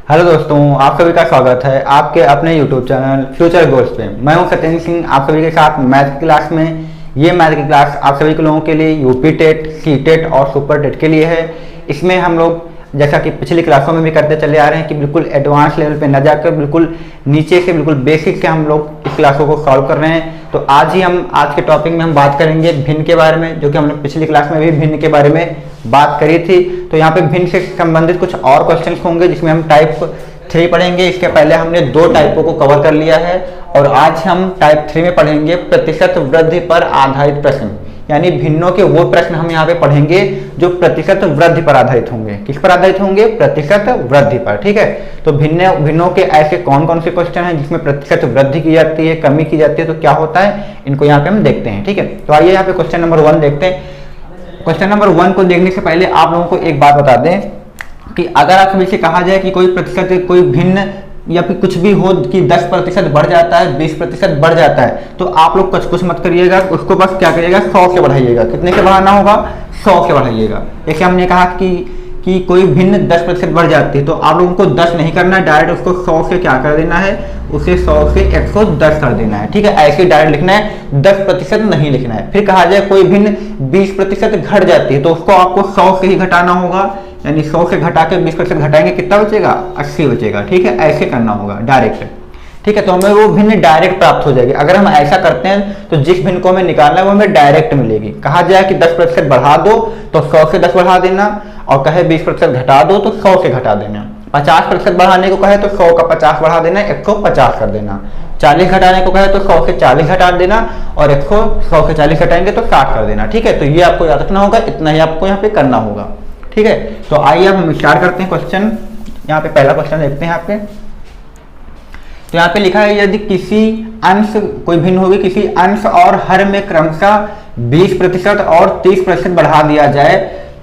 Hello दोस्तों, आप सभी का स्वागत है आपके अपने यूट्यूब चैनल फ्यूचर गोल्स पे। मैं हूं सत्येंद्र सिंह, आप सभी के साथ मैथ की क्लास में। ये मैथ की क्लास आप सभी के लोगों के लिए यूपी टेट, सी टेट और सुपर टेट के लिए है। इसमें हम लोग जैसा कि पिछली क्लासों में भी करते चले आ रहे हैं कि बिल्कुल एडवांस लेवल पे न जाकर बिल्कुल नीचे से बिल्कुल बेसिक से हम लोग इस क्लासों को सॉल्व कर रहे हैं। तो आज के टॉपिक में हम बात करेंगे भिन्न के बारे में, जो कि हमने पिछली क्लास में भी भिन्न के बारे में बात करी थी। तो यहाँ पे भिन्न से संबंधित कुछ और क्वेश्चन होंगे जिसमें हम टाइप 3 पढ़ेंगे। इसके पहले हमने 2 टाइपों को कवर कर लिया है और आज हम टाइप 3 में पढ़ेंगे प्रतिशत वृद्धि पर आधारित प्रश्न, यानी भिन्नों के वो प्रश्न हम यहाँ पे पढ़ेंगे जो प्रतिशत वृद्धि पर आधारित होंगे। किस पर आधारित होंगे? प्रतिशत वृद्धि पर। ठीक है, तो भिन्नों के ऐसे कौन कौन से क्वेश्चन हैं जिसमें प्रतिशत वृद्धि की जाती है, कमी की जाती है, तो क्या होता है इनको यहाँ पे हम देखते हैं। ठीक है, तो आइए यहाँ पे क्वेश्चन नंबर 1 देखते हैं। क्वेश्चन नंबर 1 को देखने से पहले आप लोगों को एक बात बता दें कि अगर आप सभी से कहा जाए कि कोई प्रतिशत, कोई भिन्न या फिर कुछ भी हो कि 10% बढ़ जाता है, 20% बढ़ जाता है, तो आप लोग कुछ मत करिएगा, उसको बस क्या करिएगा, 100 से बढ़ाइएगा। कितने से बढ़ाना होगा? 100 से बढ़ाइएगा। जैसे हमने कहा कि कोई भिन्न 10% बढ़ जाती है, तो आप लोगों को 10 नहीं करना है, डायरेक्ट उसको 100 से क्या कर देना है, उसे 100 से 110 कर देना है। ठीक है, ऐसे डायरेक्ट लिखना है, 10% नहीं लिखना है। फिर कहा जाए कोई भिन्न 20% घट जाती है, तो उसको आपको 100 से ही घटाना होगा, यानी 100 से घटा के 20% घटाएंगे, कितना बचेगा? 80 बचेगा। ठीक है, ऐसे करना होगा डायरेक्ट। ठीक है, तो हमें वो भिन्न डायरेक्ट प्राप्त हो जाएगी। अगर हम ऐसा करते हैं तो जिस भिन्न को हमें निकालना है वो हमें डायरेक्ट मिलेगी। कहा जाए कि 10% बढ़ा दो तो 100 से 10 बढ़ा देना, और कहे 20% घटा दो तो 100 से घटा देना। 50% बढ़ाने को कहे तो 100 का 50 बढ़ा देना, 150 कर देना। 40 घटाने को कहे तो 100 से 40 घटा देना, और 100 से 40 घटाएंगे तो 60 कर देना। ठीक है, तो ये आपको याद रखना होगा, इतना ही आपको यहाँ पे करना होगा। ठीक है, तो आइए अब हम स्टार्ट करते हैं क्वेश्चन। यहाँ पे पहला क्वेश्चन देखते हैं। यहाँ पे तो यहाँ पे लिखा है, यदि किसी अंश, कोई भिन्न होगी, किसी अंश और हर में क्रमशः 20% और 30% बढ़ा दिया जाए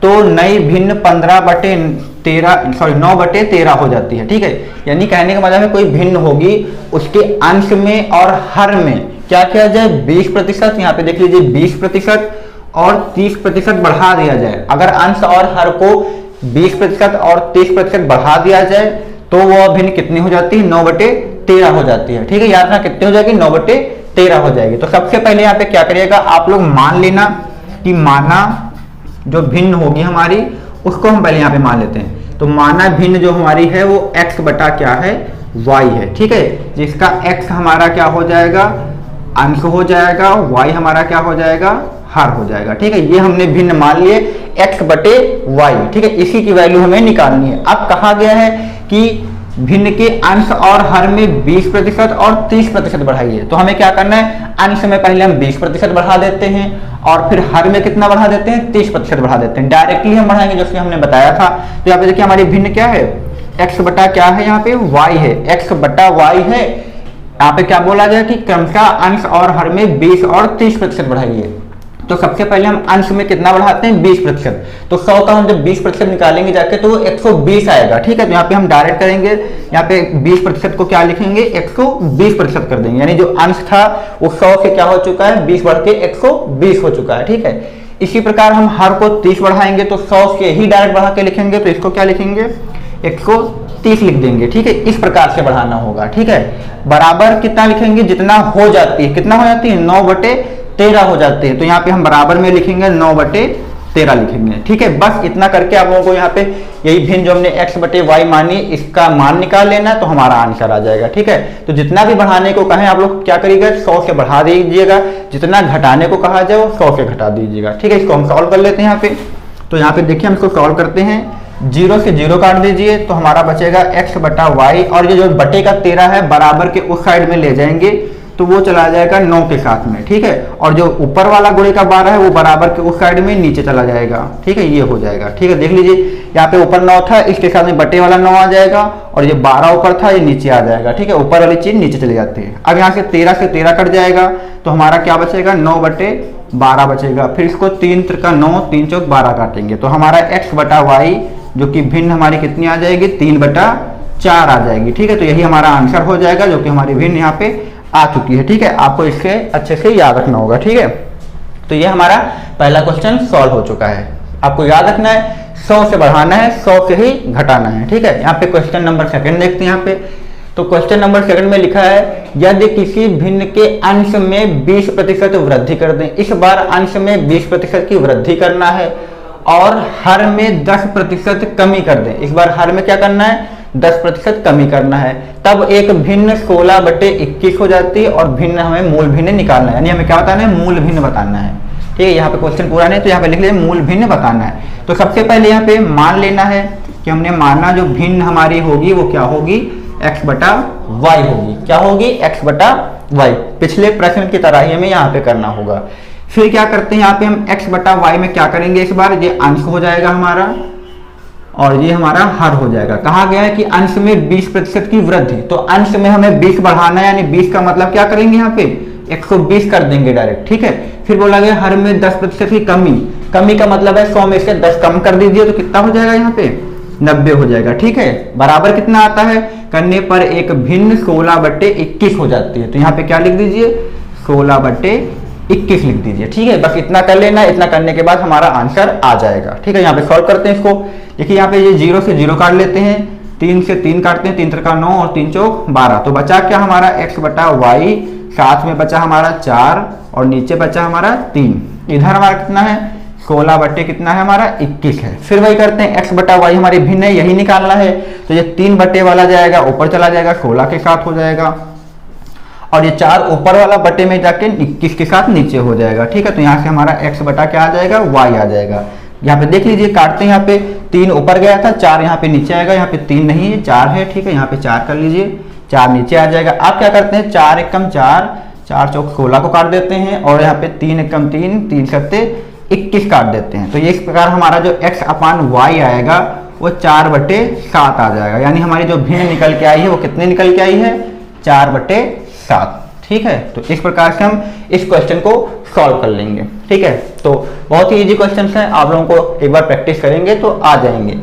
तो नई भिन्न 9/13 हो जाती है। ठीक है, यानी कहने का मतलब है कोई भिन्न होगी, उसके अंश में और हर में क्या किया जाए, 20%, यहाँ पे देख लीजिए 20% और 30% बढ़ा दिया जाए। अगर अंश और हर को 20% और 30% बढ़ा दिया जाए तो वह भिन्न कितनी हो जाती है? 9/13 हो जाती है। ठीक है, याद रखना कितनी हो जाएगी? 9/13 हो जाएगी। तो सबसे पहले यहाँ पे क्या करिएगा, आप लोग मान लेना कि माना जो भिन्न होगी हमारी, उसको हम पहले यहाँ पे मान लेते हैं। तो माना भिन्न जो हमारी है वो x बटा क्या है, y है। ठीक है, जिसका x हमारा क्या हो जाएगा, अंश हो जाएगा, y हमारा क्या हो जाएगा, हर हो जाएगा। ठीक है, ये हमने भिन्न मान लिए x बटे y। ठीक है, इसी की वैल्यू हमें निकालनी है। अब कहा गया है कि भिन्न के अंश और हर में 20% और 30% बढ़ाइए, तो हमें क्या करना है, अंश में पहले हम 20% बढ़ा देते हैं और फिर हर में कितना बढ़ा देते हैं, 30% बढ़ा देते हैं। डायरेक्टली हम बढ़ाएंगे जैसे हमने बताया था। तो यहाँ पे देखिए हमारी भिन्न क्या है, x बटा क्या है, यहाँ पे y है, x बटा y है। यहाँ पे क्या बोला जाए कि क्रमशः अंश और हर में 20 और 30% बढ़ाइए। तो सबसे पहले हम अंश में कितना बढ़ाते हैं, 20%। तो 100 का हम जब 20% निकालेंगे जाके तो वो 120 आएगा। ठीक है, तो यहाँ पे हम डायरेक्ट करेंगे, यहाँ पे 20% को क्या लिखेंगे, 120% कर देंगे, यानी जो अंश था वो 100 से क्या हो चुका है, 20 बढ़ के 120 हो चुका है। ठीक है, इसी प्रकार हम हर को 30 बढ़ाएंगे तो 100 से ही डायरेक्ट बढ़ा के लिखेंगे, तो इसको क्या लिखेंगे, 130 लिख देंगे। ठीक है, इस प्रकार से बढ़ाना होगा। ठीक है, बराबर कितना लिखेंगे, जितना हो जाती है, कितना हो जाती है, 9/13 हो जाती है। तो यहाँ पे हम बराबर में लिखेंगे 9/13 लिखेंगे। ठीक है, बस इतना करके आप लोगों को यहाँ पे यही भिन्न जो हमने x बटे y मानी, इसका मान निकाल लेना है, तो हमारा आंसर आ जाएगा। ठीक है, तो जितना भी बढ़ाने को कहें आप लोग क्या करिएगा, 100 से बढ़ा दीजिएगा, जितना घटाने को कहा जाए वो 100 से घटा दीजिएगा। ठीक है, इसको हम सॉल्व कर लेते हैं यहाँ पे। तो यहाँ पे देखिए हम इसको सॉल्व करते हैं, 0 से 0 काट दीजिए तो हमारा बचेगा x बटा y, और ये जो बटे का 13 है बराबर के उस साइड में ले जाएंगे तो वो चला जाएगा 9 के साथ में। ठीक है, और जो ऊपर वाला गुणे का 12 है वो बराबर के उस साइड में नीचे चला जाएगा। ठीक है, ये हो जाएगा। ठीक है, देख लीजिए यहाँ पे ऊपर 9 था, इसके साथ में बटे वाला 9 आ जाएगा, और ये 12 ऊपर था, ये नीचे आ जाएगा। ठीक है, ऊपर वाली चीज नीचे चली जाती है। अब यहाँ से 13 कट जाएगा तो हमारा क्या बचेगा, 9/12 बचेगा। फिर इसको 3 त्रिका 9, 3 चौक 12 काटेंगे तो हमारा x बटा y जो कि भिन्न हमारी कितनी आ जाएगी, 3/4 आ जाएगी। ठीक है, तो यही हमारा आंसर हो जाएगा, जो कि हमारी भिन्न यहाँ पे आ चुकी है। ठीक है, आपको इसके अच्छे से याद रखना होगा। ठीक है, तो ये हमारा पहला क्वेश्चन सॉल्व हो चुका है। आपको याद रखना है 100 से बढ़ाना है, 100 से ही घटाना है। ठीक है, यहाँ पे क्वेश्चन नंबर सेकंड देखते हैं यहाँ पे। तो क्वेश्चन नंबर सेकंड में लिखा है यदि किसी भिन्न के अंश में 20% वृद्धि कर दें। इस बार अंश में 20% की वृद्धि करना है और हर में 10% कमी कर दें। इस बार हर में क्या करना है, 10% कमी करना है। तब एक भिन्न 16/21 हो जाती है और भिन्न हमें मूल भिन्न निकालना है, यानी हमें क्या बताना है, मूल भिन्न बताना है। ठीक है, यहाँ पे क्वेश्चन पूरा नहीं तो यहाँ पे लिख लीजिए मूल भिन्न बताना है। तो सबसे पहले यहाँ पे मान लेना है कि हमने माना जो भिन्न हमारी होगी वो क्या होगी, x/y होगी। क्या होगी, x/y। पिछले प्रश्न की तरह ही हमें यहाँ पे करना होगा। फिर क्या करते हैं, यहाँ पे हम x/y में क्या करेंगे, इस बार ये अंश हो जाएगा हमारा और ये हमारा हर हो जाएगा। कहा गया है कि अंश में 20% की वृद्धि, तो अंश में हमें 20 बढ़ाना है, यानी 20 का मतलब क्या करेंगे, यहाँ पे 120 कर देंगे डायरेक्ट। ठीक है, फिर बोला गया हर में 10% की कमी, कमी का मतलब है 100 में से 10 कम कर दीजिए, तो कितना हो जाएगा, यहाँ पे 90 हो जाएगा। ठीक है, बराबर कितना आता है, करने पर एक भिन्न 16/21 हो जाती है। तो यहाँ पे क्या लिख दीजिए, 16/21 लिख दीजिए। ठीक है, बस इतना कर लेना, इतना करने के बाद हमारा आंसर आ जाएगा। ठीक है, यहाँ पे सॉल्व करते हैं इसको। देखिए यहाँ पे ये 0 से 0 काट लेते हैं, 3 से 3 काटते हैं, 3 3 का 9 और 3 चौक 12। तो बचा क्या हमारा x/y, साथ में बचा हमारा 4 और नीचे बचा हमारा 3। इधर हमारा कितना है, 16 कितना है हमारा 21 है। फिर वही करते हैं, x/y हमारी भिन्न है, यही निकालना है। तो ये 3 वाला जाएगा ऊपर चला जाएगा, 16 के साथ हो जाएगा और ये 4 ऊपर वाला बटे में जाके 21 के साथ नीचे हो जाएगा। ठीक है, तो यहाँ से हमारा x/ क्या आ जाएगा, y आ जाएगा। यहाँ पे देख लीजिए काटते हैं, यहाँ पे 3 ऊपर गया था, 4 यहाँ पे नीचे आएगा, यहाँ पे 3 नहीं है 4 है। ठीक है, यहाँ पे 4 कर लीजिए, 4 नीचे आ जाएगा। आप क्या करते हैं, 4 एकम 4, 4 चौक 16 को काट देते हैं और यहाँ पे 3 एकम 3, 3 सत्ते 21 काट देते हैं। तो ये इस प्रकार हमारा जो x/y आएगा वो 4/7 आ जाएगा, यानी हमारी जो भिन्न निकल के आई है वो कितने निकल के आई है, 4/7। ठीक है, तो इस प्रकार से हम इस क्वेश्चन को सॉल्व कर लेंगे। ठीक है, तो बहुत ही इजी क्वेश्चन है, आप लोगों को एक बार प्रैक्टिस करेंगे तो आ जाएंगे।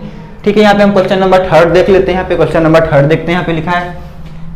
ठीक है, यहाँ पे हम क्वेश्चन नंबर 3 देख लेते हैं। यहाँ पे क्वेश्चन नंबर 3 देखते हैं, यहाँ पे लिखा है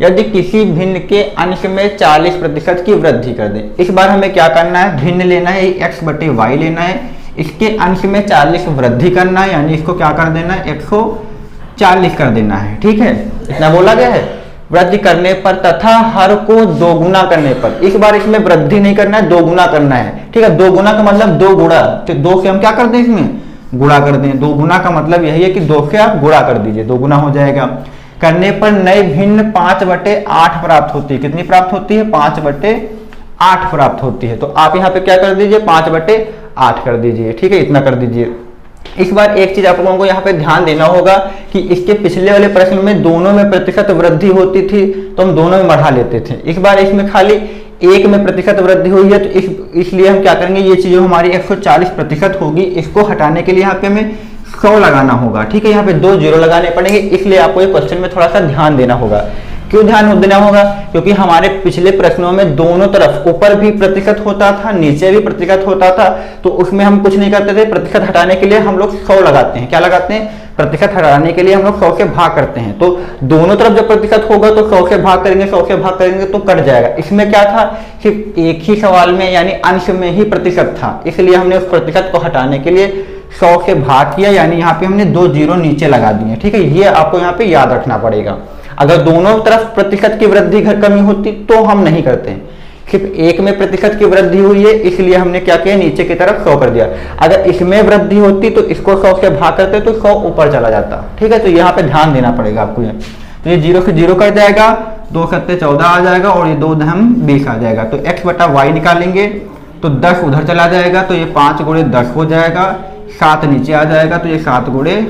यदि किसी भिन्न के अंश में 40% की वृद्धि कर दें। इस बार हमें क्या करना है, भिन्न लेना है, x/y लेना है, इसके अंश में 40 वृद्धि करना है, यानी इसको क्या कर देना है, 140 कर देना है। ठीक है, इतना बोला गया है। वृद्धि करने पर तथा हर को दोगुना करने पर, इस बार इसमें वृद्धि नहीं करना है, दोगुना करना है। ठीक है, दोगुना का मतलब 2 गुणा, तो 2 से हम क्या कर दें, इसमें गुणा कर दें। 2 गुना का मतलब यही है कि 2 से आप गुणा कर दीजिए, 2 गुना हो जाएगा। करने पर नई भिन्न 5/8 प्राप्त होती है। कितनी प्राप्त होती है, 5/8 प्राप्त होती है। तो आप यहाँ पे क्या कर दीजिए, 5/8 कर दीजिए। ठीक है, इतना कर दीजिए। इस बार एक चीज आप लोगों को यहाँ पे ध्यान देना होगा कि इसके पिछले वाले प्रश्न में दोनों में प्रतिशत वृद्धि होती थी तो हम दोनों में बढ़ा लेते थे। इस बार इसमें खाली एक में प्रतिशत वृद्धि हुई है, तो इसलिए हम क्या करेंगे, ये चीज जो हमारी 140% होगी, इसको हटाने के लिए यहाँ पे हमें 100 लगाना होगा। ठीक है, यहाँ पे 2 0 लगाने पड़ेंगे, इसलिए आपको ये क्वेश्चन में थोड़ा सा ध्यान देना होगा। क्यों ध्यान देना होगा, क्योंकि हमारे पिछले प्रश्नों में दोनों तरफ ऊपर भी प्रतिशत होता था, नीचे भी प्रतिशत होता था, तो उसमें हम कुछ नहीं करते थे। प्रतिशत हटाने के लिए हम लोग 100 लगाते हैं। क्या लगाते हैं, प्रतिशत हटाने के लिए हम लोग 100 से भाग करते हैं। तो दोनों तरफ जब प्रतिशत होगा तो 100 से भाग करेंगे, 100 से भाग करेंगे तो कट जाएगा। इसमें क्या था, सिर्फ एक ही सवाल में यानी अंश में ही प्रतिशत था, इसलिए हमने उस प्रतिशत को हटाने के लिए 100 से भाग किया, यानी यहाँ पे हमने 2 0 नीचे लगा दिए। ठीक है, ये आपको यहाँ पे याद रखना पड़ेगा। अगर दोनों तरफ प्रतिशत की वृद्धि कमी होती तो हम नहीं करते, सिर्फ एक में प्रतिशत की वृद्धि हुई है इसलिए हमने क्या किया, नीचे की तरफ 100 कर दिया। अगर इसमें वृद्धि होती तो इसको 100 से भाग करते तो 100 ऊपर चला जाता। ठीक है, तो यहाँ पे ध्यान देना पड़ेगा आपको। तो ये 0 से 0 कर जाएगा, 2 सत्ते 14 आ जाएगा और ये 2 दहम 20 आ जाएगा। तो x/y निकालेंगे तो 10 उधर चला जाएगा, तो ये 5 × 10 हो जाएगा, 7 नीचे आ जाएगा, तो ये 7 ×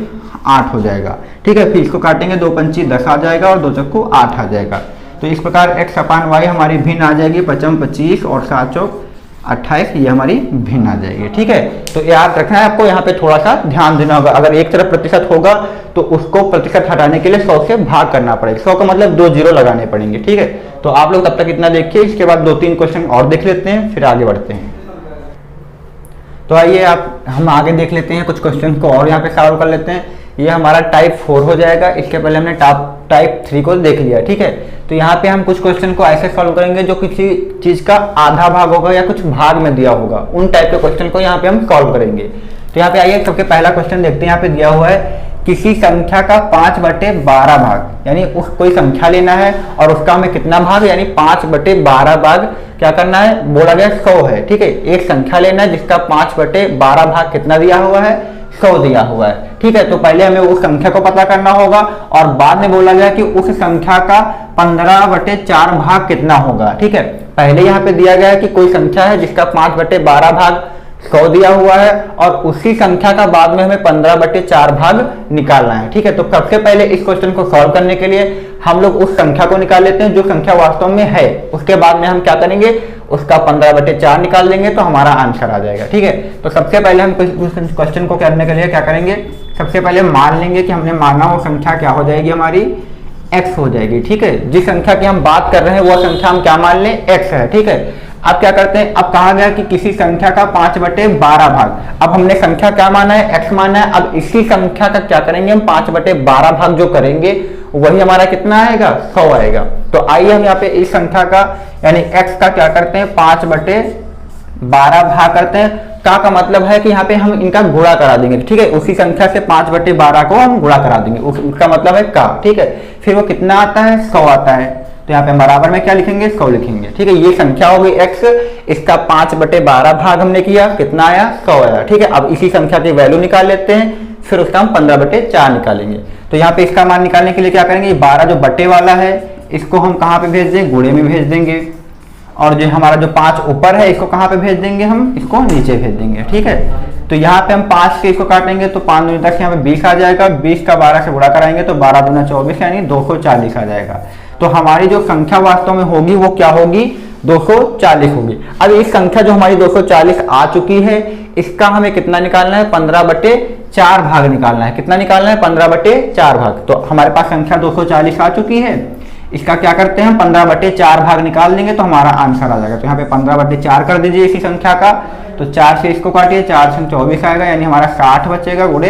8 हो जाएगा। ठीक है, फिर इसको काटेंगे, 2 पंची 10 आ जाएगा और 2 चक्कू 8 आ जाएगा। तो इस प्रकार x/y हमारी भिन्न आ जाएगी, 5 25 और 7 चौक 28, ये हमारी भिन्न आ जाएगी। ठीक है, तो याद रखना है आपको, यहाँ पे थोड़ा सा ध्यान देना होगा। अगर एक तरफ प्रतिशत होगा तो उसको प्रतिशत हटाने के लिए 100 से भाग करना पड़ेगा। 100 का मतलब 2 0 लगाने पड़ेंगे। ठीक है, तो आप लोग तब तक इतना देखिए, इसके बाद 2-3 क्वेश्चन और देख लेते हैं, फिर आगे बढ़ते हैं। तो आइए हम आगे देख लेते हैं कुछ क्वेश्चन को और यहाँ पे सॉल्व कर लेते हैं। ये हमारा टाइप 4 हो जाएगा, इसके पहले हमने टाइप 3 को देख लिया। ठीक है, तो यहाँ पे हम कुछ क्वेश्चन को ऐसे सॉल्व करेंगे जो किसी चीज का आधा भाग होगा या कुछ भाग में दिया होगा, उन टाइप के क्वेश्चन को यहाँ पे हम सॉल्व करेंगे। तो यहाँ पे आइए सबसे पहला क्वेश्चन देखते हैं। यहाँ पे दिया हुआ है किसी संख्या का 5/12 भाग, यानी उस कोई संख्या लेना है और उसका हमें कितना भाग यानी 5/12 भाग क्या करना है, बोला गया 100 है। ठीक है, एक संख्या लेना है जिसका 5/12 भाग कितना दिया हुआ है, 100 दिया हुआ है। ठीक है, तो पहले हमें उस संख्या को पता करना होगा और बाद में बोला गया कि उस संख्या का 15/4 भाग कितना होगा। ठीक है, पहले यहाँ पे दिया गया है कि कोई संख्या है जिसका 5/12 भाग 100 दिया हुआ है और उसी संख्या का बाद में हमें 15/4 भाग निकालना है। ठीक है, तो सबसे पहले इस क्वेश्चन को सॉल्व करने के लिए हम लोग उस संख्या को निकाल लेते हैं जो संख्या वास्तव में है, उसके बाद में हम क्या करेंगे, उसका 15/4 निकाल देंगे तो हमारा आंसर आ जाएगा। ठीक है, तो सबसे पहले हम क्वेश्चन को करने के लिए क्या करेंगे, सबसे पहले मान लेंगे कि हमने माना वो संख्या क्या हो जाएगी, हमारी x हो जाएगी। ठीक है, जिस संख्या की हम बात कर रहे हैं वो संख्या हम क्या मान लें, x है। ठीक है, अब क्या करते हैं, अब कहा गया कि किसी संख्या का 5/12 भाग, अब हमने संख्या क्या माना है, x माना है। अब इसी संख्या का क्या करेंगे हम, 5/12 भाग जो करेंगे वही हमारा कितना आएगा, 100 आएगा। तो आइए हम यहाँ पे इस संख्या का यानी x का क्या करते हैं, 5/12 भाग करते हैं। का मतलब है कि यहाँ पे हम इनका गुणा करा देंगे। ठीक है, उसी संख्या से 5/12 को हम गुणा करा देंगे, उसका मतलब है का। ठीक है, फिर वो कितना आता है, 100 आता है। तो यहाँ पे बराबर में क्या लिखेंगे, 100 लिखेंगे। ठीक है, ये संख्या हो गई x, इसका 5/12 भाग हमने किया, कितना आया, 100 आया। ठीक है, अब इसी संख्या की वैल्यू निकाल लेते हैं, फिर उसका हम 15/4 निकालेंगे। तो यहाँ पे इसका मान निकालने के लिए क्या करेंगे, 12 जो बटे वाला है इसको हम कहाँ पे भेज देंगे, गुणे में भेज देंगे, और जो हमारा जो 5 ऊपर है इसको कहाँ पे भेज देंगे, हम इसको नीचे भेज देंगे। ठीक है, तो यहाँ पे हम 5 से इसको काटेंगे तो 5 दूनी 10, यहाँ पे 20 आ जाएगा, 20 का 12 से गुणा कराएंगे तो 12 दूना 24 यानी 240 आ जाएगा। तो हमारी जो संख्या वास्तव में होगी वो क्या होगी, 240 होगी। अब इस संख्या जो हमारी 240 आ चुकी है इसका हमें कितना निकालना है, 15/4 भाग निकालना है। कितना निकालना है, 15/4 भाग। तो हमारे पास संख्या 240 आ चुकी है, इसका क्या करते हैं हम 15/4 भाग निकाल देंगे तो हमारा आंसर आ जाएगा। तो यहाँ पे 15/4 कर दीजिए इसी संख्या का, तो 4 से इसको काटिए, 4 से 24 आएगा यानी हमारा 60 बचेगा गुणे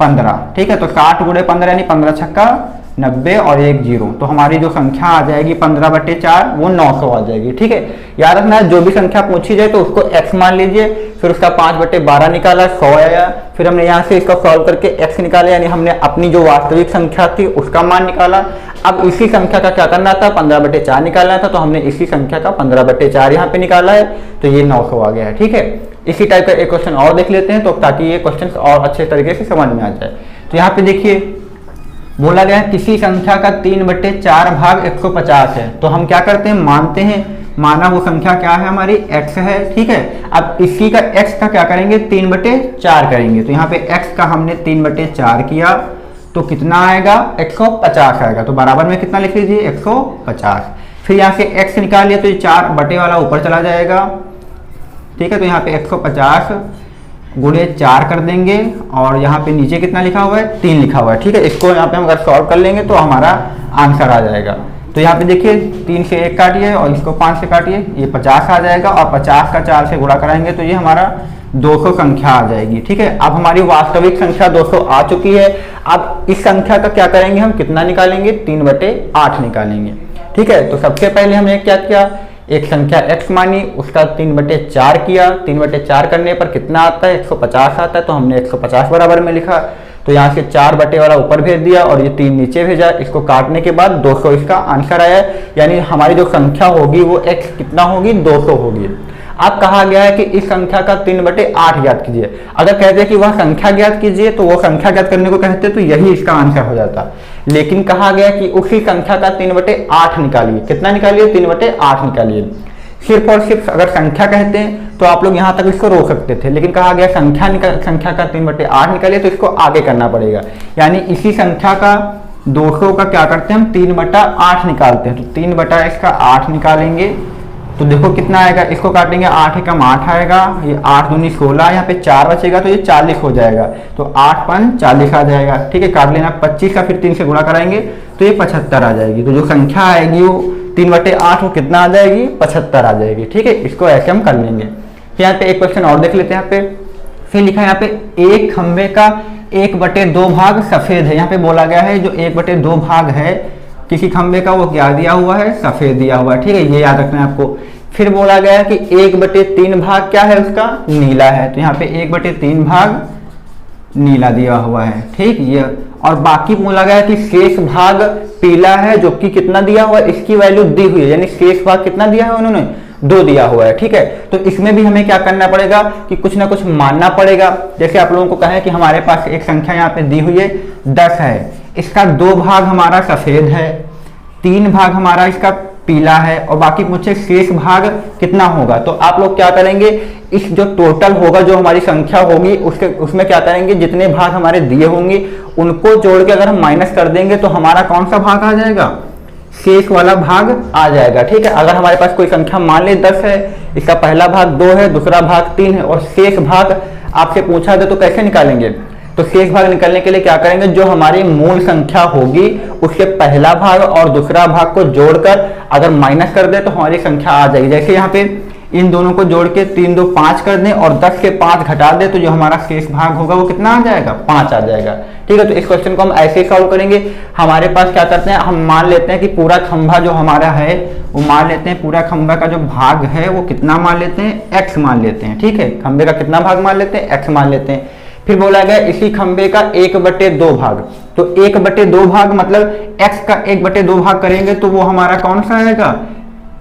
15। ठीक है, तो 60 गुणे 15 यानी 15 छक्का 90 और 1 0, तो हमारी जो संख्या आ जाएगी 15/4 वो 900 आ जाएगी। ठीक है, याद रखना है जो भी संख्या पूछी जाए तो उसको x मान लीजिए, फिर उसका 5/12 निकाला, 100 आया, फिर हमने यहाँ से इसका सॉल्व करके x निकाला, यानी हमने अपनी जो वास्तविक संख्या थी उसका मान निकाला। अब इसी संख्या का क्या करना था, 15/4 निकालना था, तो हमने इसी संख्या का 15/4 यहाँ पे निकाला है, तो ये 900 आ गया है। ठीक है, इसी टाइप का एक क्वेश्चन और देख लेते हैं तो ताकि ये क्वेश्चन और अच्छे तरीके से समझ में आ जाए। तो यहाँ पे देखिए बोला गया है किसी संख्या का 3/4 भाग 150 है, तो हम क्या करते हैं, मानते हैं, माना वो संख्या क्या है, हमारी x है। ठीक है, अब इसी का x का क्या करेंगे, 3/4 करेंगे। तो यहाँ पे x का हमने 3/4 किया तो कितना आएगा, 150 आएगा। तो बराबर में कितना लिख लीजिए, 150। फिर यहाँ से x निकाल लिया तो ये 4 बटे वाला ऊपर चला जाएगा। ठीक है, तो यहाँ पे 150 गुणे 4 कर देंगे और यहाँ पे नीचे कितना लिखा हुआ है, 3 लिखा हुआ है। ठीक है, इसको यहाँ पे हम अगर सॉल्व कर लेंगे तो हमारा आंसर आ जाएगा। तो यहाँ पे देखिए 3 से 1 काटिए और इसको 5 से काटिए, ये 50 आ जाएगा और 50 का 4 से गुणा कराएंगे तो ये हमारा 200 संख्या आ जाएगी। ठीक है, अब हमारी वास्तविक संख्या 200 आ चुकी है। अब इस संख्या का क्या करेंगे, हम कितना निकालेंगे, 3/8 निकालेंगे। ठीक है, तो सबसे पहले हमने क्या किया, एक संख्या x मानी, उसका 3/4 किया, 3/4 करने पर कितना आता है, 150 आता है, तो हमने 150 बराबर में लिखा। तो यहाँ से 4 बटे वाला ऊपर भेज दिया और ये 3 नीचे भेजा, इसको काटने के बाद 200 इसका आंसर आया, यानी हमारी जो संख्या होगी वो x कितना होगी, 200 होगी। अब कहा गया है कि इस संख्या का 3/8 ज्ञात कीजिए। अगर कहते हैं कि वह संख्या ज्ञात कीजिए तो वो संख्या ज्ञात करने को कहते तो यही इसका आंसर हो जाता, लेकिन कहा गया कि उसी संख्या का 3/8 निकालिए। कितना निकालिए, 3/8 निकालिए। सिर्फ और सिर्फ अगर संख्या कहते हैं तो आप लोग यहाँ तक इसको रोक सकते थे, लेकिन कहा गया संख्या का 3/8 निकालिए तो इसको आगे करना पड़ेगा, यानी इसी संख्या का 200 का क्या करते हैं हम, 3/8 निकालते हैं। तो 3/8 निकालेंगे तो देखो कितना आएगा, इसको काटेंगे, 8 एकम 8 आएगा, ये 8 दूनी 16, यहाँ पे 4 बचेगा तो ये 40 हो जाएगा, तो 8 5 40 आ जाएगा। ठीक है, काट लेना, 25 का फिर 3 से गुणा कराएंगे तो ये 75 आ जाएगी। तो जो संख्या आएगी वो 3/8 वो कितना आ जाएगी, 75 आ जाएगी। ठीक है, इसको ऐसे हम कर लेंगे। यहाँ पे एक क्वेश्चन और देख लेते हैं। यहाँ पे फिर लिखा है, यहाँ पे एक खंबे का 1/2 भाग सफेद है। यहाँ पे बोला गया है जो 1/2 भाग है किसी खंबे का वो क्या दिया हुआ है, सफेद दिया हुआ है। ठीक है, ये याद रखना है आपको। फिर बोला गया है कि 1/3 भाग क्या है उसका, नीला है। तो यहाँ पे 1/3 भाग नीला दिया हुआ है। ठीक, ये और बाकी बोला गया है कि शेष भाग पीला है, जो कि कितना दिया हुआ है, इसकी वैल्यू दी हुई है, यानी शेष भाग कितना दिया है उन्होंने, 2 दिया हुआ है। ठीक है, तो इसमें भी हमें क्या करना पड़ेगा कि कुछ ना कुछ मानना पड़ेगा। जैसे आप लोगों को कहें कि हमारे पास एक संख्या यहाँ पे दी हुई है 10 है, इसका 2 भाग हमारा सफेद है, 3 भाग हमारा इसका पीला है, और बाकी मुझसे शेष भाग कितना होगा। तो आप लोग क्या करेंगे, इस जो टोटल होगा, जो हमारी संख्या होगी, उसमें क्या करेंगे, जितने भाग हमारे दिए होंगे उनको जोड़ के अगर हम माइनस कर देंगे तो हमारा कौन सा भाग आ जाएगा, शेष वाला भाग आ जाएगा। ठीक है, अगर हमारे पास कोई संख्या मान ले 10 है, इसका पहला भाग 2 है, दूसरा भाग 3 है, और शेष भाग आपसे पूछा दे तो कैसे निकालेंगे। तो शेष भाग निकालने के लिए क्या करेंगे, जो हमारी मूल संख्या होगी उसके पहला भाग और दूसरा भाग को जोड़कर अगर माइनस कर दे तो हमारी संख्या आ जाएगी। जैसे यहाँ पे इन दोनों को जोड़ के 3 2 5 कर दें और 10 के 5 घटा दें तो जो हमारा शेष भाग होगा वो कितना आ जाएगा, 5 आ जाएगा। ठीक है, तो इस क्वेश्चन को हम ऐसे ही सॉल्व करेंगे। हमारे पास क्या करते हैं, हम मान लेते हैं कि पूरा खंभा जो हमारा है वो मान लेते हैं, पूरा खंभा का जो भाग है वो कितना मान लेते हैं, x मान लेते हैं। ठीक है, खंभे का कितना भाग मान लेते हैं, x मान लेते हैं। फिर बोला गया इसी खंभे का 1/2 भाग, तो 1/2 भाग मतलब x का 1/2 भाग करेंगे तो वो हमारा कौन सा आएगा,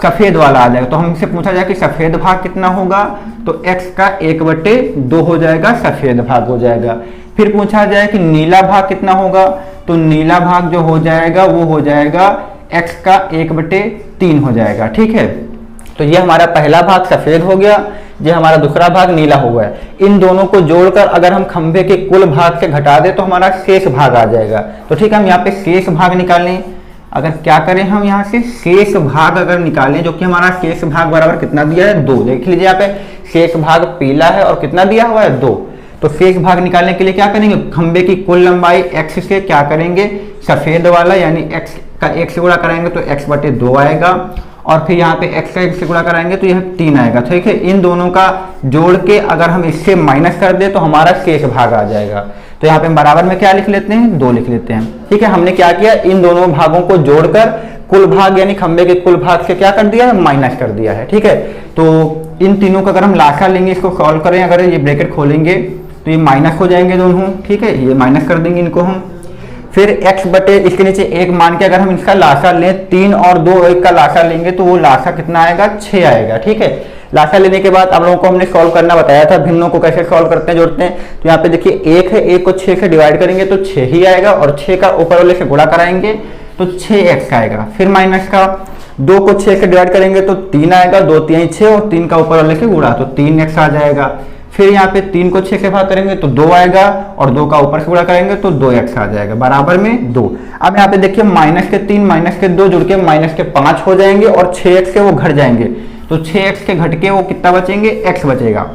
सफेद वाला आ जाएगा। तो हमसे पूछा जाए कि सफेद भाग कितना होगा, तो x का 1/2 हो जाएगा, सफेद भाग हो जाएगा। फिर पूछा जाए कि नीला भाग कितना होगा, तो नीला भाग जो हो जाएगा वो हो जाएगा x का 1/3 हो जाएगा। ठीक है, तो ये हमारा पहला भाग सफेद हो गया, ये हमारा दूसरा भाग नीला हुआ है। इन दोनों को जोड़कर अगर हम खंभे के कुल भाग से घटा दें तो हमारा शेष भाग आ जाएगा। तो ठीक है, हम यहाँ पे शेष भाग निकालें। अगर क्या करें, हम यहाँ से शेष भाग अगर निकालें, जो कि हमारा शेष भाग बराबर कितना दिया है, 2। देख लीजिए यहाँ पे शेष भाग पीला है और कितना दिया हुआ है, 2। तो शेष भाग निकालने के लिए क्या करेंगे, खंभे की कुल लंबाई x से क्या करेंगे, सफेद वाला यानी x का 1 से गुणा कराएंगे तो x/2 आएगा, और फिर यहाँ पे x का 1 से गुणा कराएंगे तो यह 3 आएगा। ठीक है, इन दोनों का जोड़ के अगर हम इससे माइनस कर दे तो हमारा शेष भाग आ जाएगा। तो यहाँ पे हम बराबर में क्या लिख लेते हैं, 2 लिख लेते हैं। ठीक है, हमने क्या किया, इन दोनों भागों को जोड़कर कुल भाग यानी खंभे के कुल भाग से क्या कर दिया है, माइनस कर दिया है। ठीक है, तो इन तीनों का अगर हम लासा लेंगे, इसको सॉल्व करें, अगर ये ब्रैकेट खोलेंगे तो ये माइनस हो जाएंगे दोनों। ठीक है, ये माइनस कर देंगे इनको हम। फिर इसके नीचे 1 मान के अगर हम इसका लासा लें, 3 और 2 1 का लासा लेंगे तो वो लासा कितना आएगा, 6 आएगा। ठीक है, लासा लेने के बाद आप लोगों को हमने सॉल्व करना बताया था, भिन्नों को कैसे सॉल्व करते हैं, जोड़ते हैं। तो यहाँ पे देखिए 1 है, 1 को 6 से डिवाइड करेंगे तो 6 ही आएगा, और 6 का ऊपर वाले से गुणा कराएंगे तो 6x आएगा। फिर माइनस का 2 को 6 से डिवाइड करेंगे तो 3 आएगा, 2 3 6 और 3 का ऊपर वाले से गुणा तो 3x आ जाएगा। फिर यहाँ पे 3 को 6 से भाग करेंगे तो 2 आएगा, और 2 का ऊपर से गुणा करेंगे तो 2x आ जाएगा, बराबर में 2। अब यहाँ पे देखिए -3 -2 जुड़ के -5 हो जाएंगे, और 6x के वो घट जाएंगे, तो 6x के घट के वो कितना बचेंगे, x बचेगा।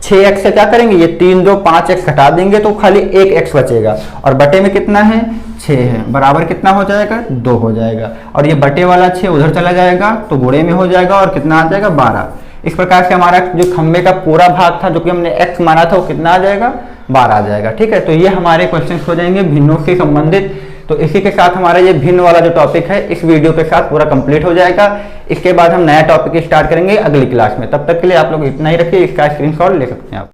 6x से क्या करेंगे, ये 3 2 5x घटा देंगे तो खाली 1x बचेगा, और बटे में कितना है, 6 है, बराबर कितना हो जाएगा, 2 हो जाएगा। और ये बटे वाला 6 उधर चला जाएगा तो गुणे में हो जाएगा, और कितना आ जाएगा, 12। इस प्रकार से हमारा जो खंभे का पूरा भाग था, जो कि हमने x माना था, वो कितना आ जाएगा, 12 आ जाएगा। ठीक है, तो ये हमारे क्वेश्चन हो जाएंगे भिन्नों से संबंधित। तो इसी के साथ हमारा ये भिन्न वाला जो टॉपिक है इस वीडियो के साथ पूरा कंप्लीट हो जाएगा। इसके बाद हम नया टॉपिक स्टार्ट करेंगे अगली क्लास में। तब तक के लिए आप लोग इतना ही रखिए, इसका स्क्रीनशॉट ले सकते हैं आप।